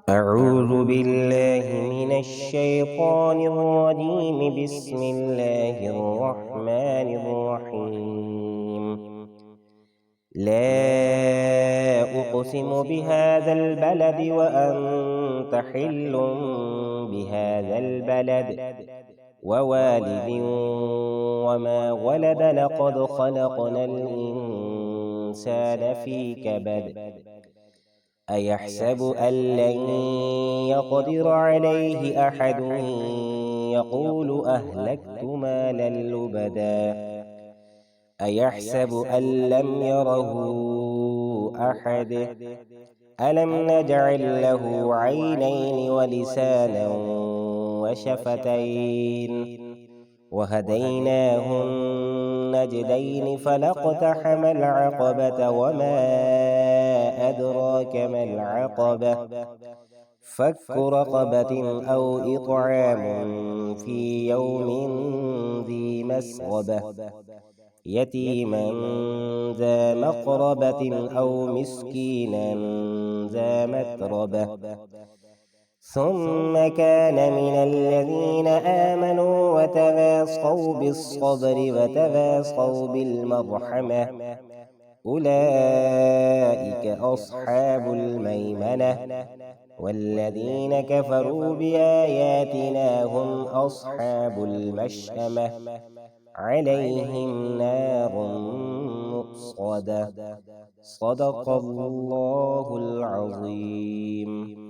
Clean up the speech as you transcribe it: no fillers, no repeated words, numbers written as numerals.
أعوذ بالله من الشيطان الرجيم. بسم الله الرحمن الرحيم. لا أقسم بهذا البلد وأنت حل بهذا البلد ووالد وما ولد. لقد خلقنا الإنسان في كبد. أيحسب أن لن يقدر عليه أحد. يقول أهلكت مالا لبدا. أيحسب أن لم يره أحد. ألم نجعل له عينين ولسانا وشفتين وهديناه النجدين. فلاقتحم العقبة وما أدراك ما العقبة. فك رقبة أو إطعام في يوم ذي مسغبة. يتيما ذا مقربة أو مسكينا ذا متربة. ثم كان من الذين آمنوا وتواصوا بالصبر وتواصوا بالمرحمة. أولئك أصحاب الميمنة. والذين كفروا بآياتنا هم أصحاب المشأمة. عليهم نار مؤصدة. صدق الله العظيم.